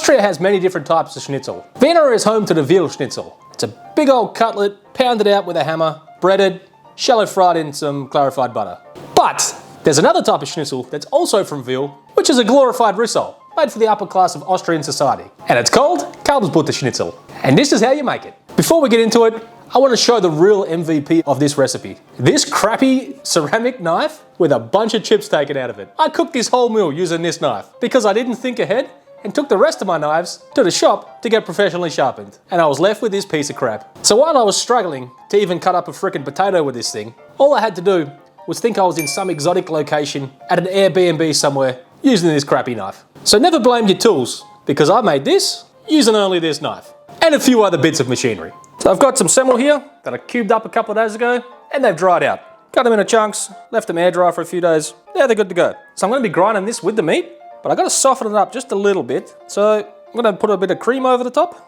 Austria has many different types of schnitzel. Vienna is home to the Veal Schnitzel. It's a big old cutlet, pounded out with a hammer, breaded, shallow fried in some clarified butter. But there's another type of schnitzel that's also from veal, which is a glorified Rissol, made for the upper class of Austrian society. And it's called Kalbsbutterschnitzel. And this is how you make it. Before we get into it, I want to show the real MVP of this recipe. This crappy ceramic knife with a bunch of chips taken out of it. I cooked this whole meal using this knife because I didn't think ahead and took the rest of my knives to the shop to get professionally sharpened. And I was left with this piece of crap. So while I was struggling to even cut up a frickin' potato with this thing, all I had to do was think I was in some exotic location at an Airbnb somewhere using this crappy knife. So never blame your tools, because I made this using only this knife and a few other bits of machinery. So I've got some Semmel here that I cubed up a couple of days ago and they've dried out. Cut them into chunks, left them air dry for a few days. Now they're good to go. So I'm going to be grinding this with the meat, but I've got to soften it up just a little bit. So I'm going to put a bit of cream over the top.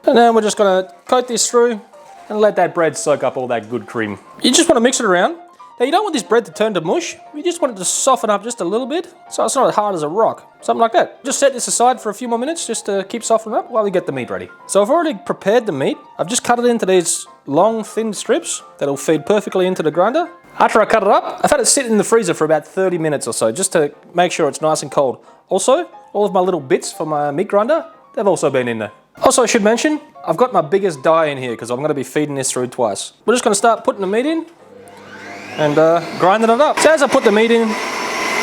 And then we're just going to coat this through and let that bread soak up all that good cream. You just want to mix it around. Now you don't want this bread to turn to mush, you just want it to soften up just a little bit, so it's not as hard as a rock, something like that. Just set this aside for a few more minutes just to keep softening up while we get the meat ready. So I've already prepared the meat. I've just cut it into these long thin strips that'll feed perfectly into the grinder. After I cut it up, I've had it sit in the freezer for about 30 minutes or so just to make sure it's nice and cold. Also, all of my little bits for my meat grinder, they've also been in there. Also I should mention, I've got my biggest die in here because I'm going to be feeding this through twice. We're just going to start putting the meat in and grinding it up. So as I put the meat in,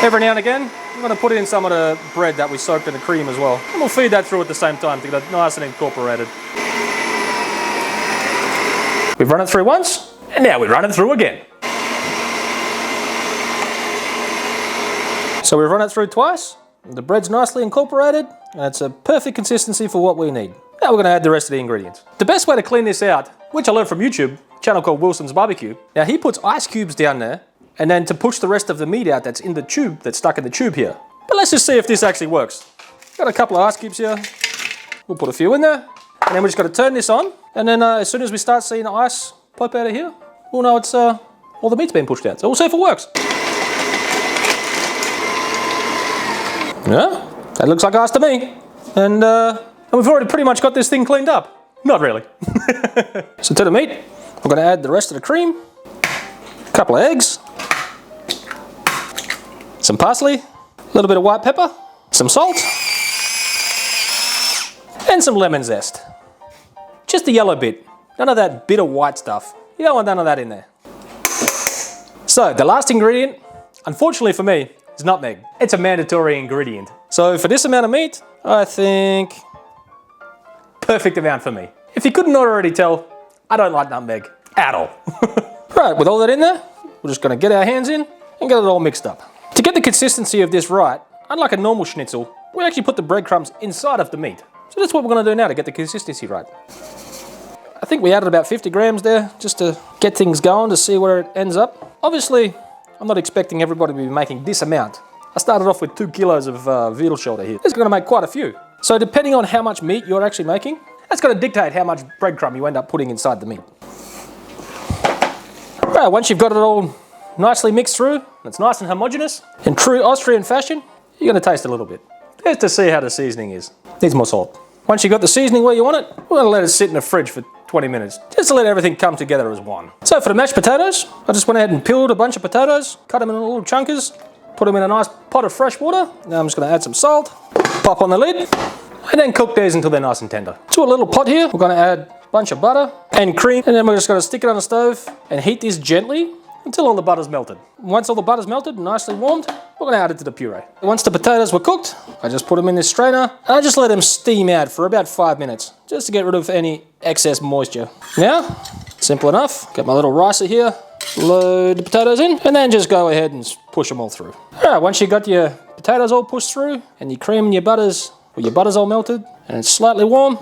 every now and again, I'm going to put in some of the bread that we soaked in the cream as well. And we'll feed that through at the same time to get it nice and incorporated. We've run it through once, and now we run it through again. So we've run it through twice, the bread's nicely incorporated, and it's a perfect consistency for what we need. Now we're going to add the rest of the ingredients. The best way to clean this out, which I learned from YouTube, channel called Wilson's Barbecue. Now he puts ice cubes down there and then to push the rest of the meat out that's in the tube, that's stuck in the tube here. But let's just see if this actually works. Got a couple of ice cubes here. We'll put a few in there and then we're just going to turn this on, and then as soon as we start seeing ice pop out of here, we'll know it's all the meat's been pushed out. So we'll see if it works. Yeah, that looks like ice to me. And we've already pretty much got this thing cleaned up. Not really. So to the meat, we're going to add the rest of the cream, a couple of eggs, some parsley, a little bit of white pepper, some salt, and some lemon zest. Just the yellow bit, none of that bitter white stuff. You don't want none of that in there. So the last ingredient, unfortunately for me, is nutmeg. It's a mandatory ingredient. So for this amount of meat, I think perfect amount for me. If you couldn't already tell, I don't like nutmeg at all. Right, with all that in there, we're just going to get our hands in and get it all mixed up. To get the consistency of this right, unlike a normal schnitzel, we actually put the breadcrumbs inside of the meat. So that's what we're going to do now to get the consistency right. I think we added about 50 grams there just to get things going, to see where it ends up. Obviously, I'm not expecting everybody to be making this amount. I started off with 2 kilos of veal shoulder here. This is going to make quite a few. So depending on how much meat you're actually making, that's going to dictate how much breadcrumb you end up putting inside the meat. Right, once you've got it all nicely mixed through, and it's nice and homogeneous, in true Austrian fashion, you're going to taste a little bit, just to see how the seasoning is. Needs more salt. Once you've got the seasoning where you want it, we're going to let it sit in the fridge for 20 minutes, just to let everything come together as one. So for the mashed potatoes, I just went ahead and peeled a bunch of potatoes, cut them in little chunkers, put them in a nice pot of fresh water. Now I'm just going to add some salt, pop on the lid, and then cook these until they're nice and tender. To a little pot here, we're going to add a bunch of butter and cream, and then we're just going to stick it on the stove and heat this gently until all the butter's melted. Once all the butter's melted and nicely warmed, we're going to add it to the puree. Once the potatoes were cooked, I just put them in this strainer and I just let them steam out for about 5 minutes, just to get rid of any excess moisture. Now, simple enough, get my little ricer here, load the potatoes in, and then just go ahead and push them all through. All right, once you got your potatoes all pushed through and your cream and your butter's all melted and it's slightly warm,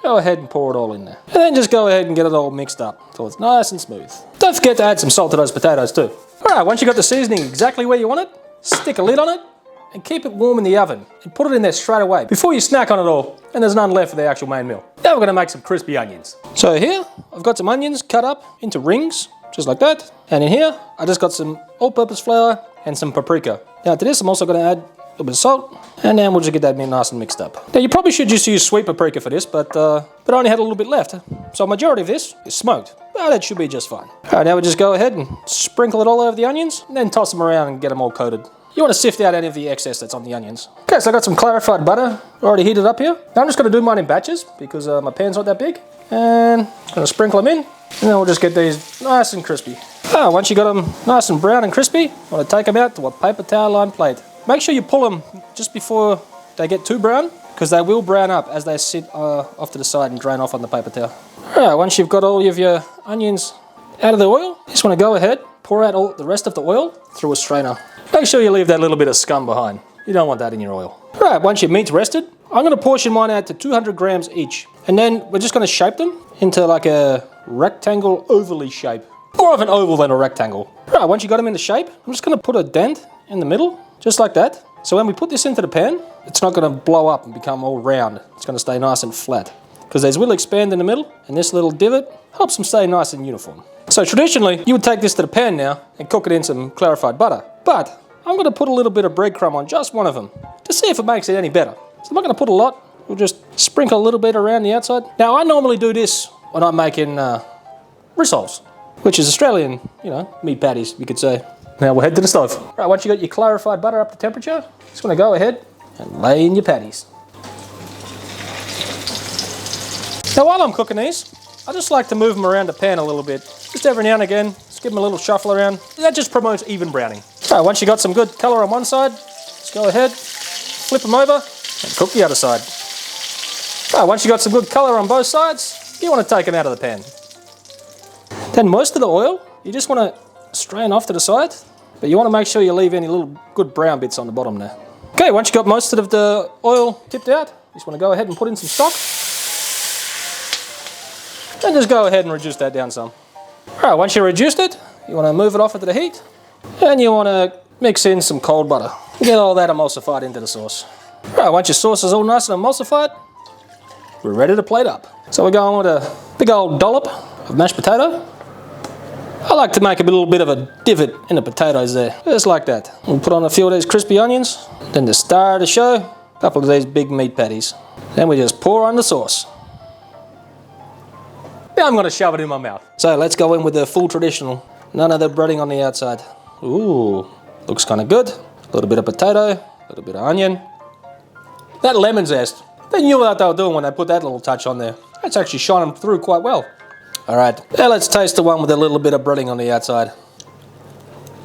go ahead and pour it all in there. And then just go ahead and get it all mixed up until it's nice and smooth. Don't forget to add some salt to those potatoes too. All right, once you've got the seasoning exactly where you want it, stick a lid on it and keep it warm in the oven and put it in there straight away before you snack on it all and there's none left for the actual main meal. Now we're going to make some crispy onions. So here, I've got some onions cut up into rings, just like that. And in here, I just got some all-purpose flour and some paprika. Now to this, I'm also going to add little bit of salt, and then we'll just get that nice and mixed up. Now you probably should just use sweet paprika for this, but I only had a little bit left. So a majority of this is smoked. Well, that should be just fine. All right, now we'll just go ahead and sprinkle it all over the onions, and then toss them around and get them all coated. You want to sift out any of the excess that's on the onions. Okay, so I got some clarified butter already heated up here. Now I'm just going to do mine in batches because my pan's not that big. And I'm going to sprinkle them in, and then we'll just get these nice and crispy. Once you got them nice and brown and crispy, you want to take them out to a paper towel lined plate. Make sure you pull them just before they get too brown, because they will brown up as they sit off to the side and drain off on the paper towel. Alright, once you've got all of your onions out of the oil, you just want to go ahead, pour out all the rest of the oil through a strainer. Make sure you leave that little bit of scum behind. You don't want that in your oil. Alright, once your meat's rested, I'm going to portion mine out to 200 grams each. And then we're just going to shape them into like a rectangle ovally shape. More of an oval than a rectangle. Alright, once you got them into shape, I'm just going to put a dent in the middle, just like that. So when we put this into the pan, it's not going to blow up and become all round. It's going to stay nice and flat. Because these will expand in the middle, and this little divot helps them stay nice and uniform. So traditionally, you would take this to the pan now and cook it in some clarified butter. But I'm going to put a little bit of breadcrumb on just one of them to see if it makes it any better. So I'm not going to put a lot. We'll just sprinkle a little bit around the outside. Now I normally do this when I'm making rissols, which is Australian, meat patties, you could say. Now we'll head to the stove. All right, once you got your clarified butter up to temperature, just want to go ahead and lay in your patties. Now while I'm cooking these, I just like to move them around the pan a little bit. Just every now and again, just give them a little shuffle around. That just promotes even browning. All right, once you got some good color on one side, just go ahead, flip them over, and cook the other side. All right, once you got some good color on both sides, you want to take them out of the pan. Then most of the oil, you just want to strain off to the side, but you want to make sure you leave any little good brown bits on the bottom there. Okay, once you got most of the oil tipped out, you just want to go ahead and put in some stock. And just go ahead and reduce that down some. Alright, once you reduced it, you want to move it off into the heat, and you want to mix in some cold butter. Get all that emulsified into the sauce. Alright, once your sauce is all nice and emulsified, we're ready to plate up. So we're going with a big old dollop of mashed potato. I like to make a little bit of a divot in the potatoes there, just like that. We'll put on a few of these crispy onions, then the star of the show, a couple of these big meat patties. Then we just pour on the sauce. Now I'm going to shove it in my mouth. So let's go in with the full traditional. None of the breading on the outside. Ooh, looks kind of good. A little bit of potato, a little bit of onion. That lemon zest, they knew what they were doing when they put that little touch on there. That's actually shining through quite well. All right, now let's taste the one with a little bit of breading on the outside.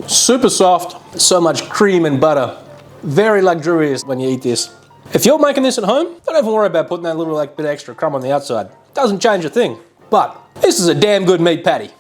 Super soft, so much cream and butter. Very luxurious when you eat this. If you're making this at home, don't even worry about putting that little bit extra crumb on the outside. Doesn't change a thing. But this is a damn good meat patty.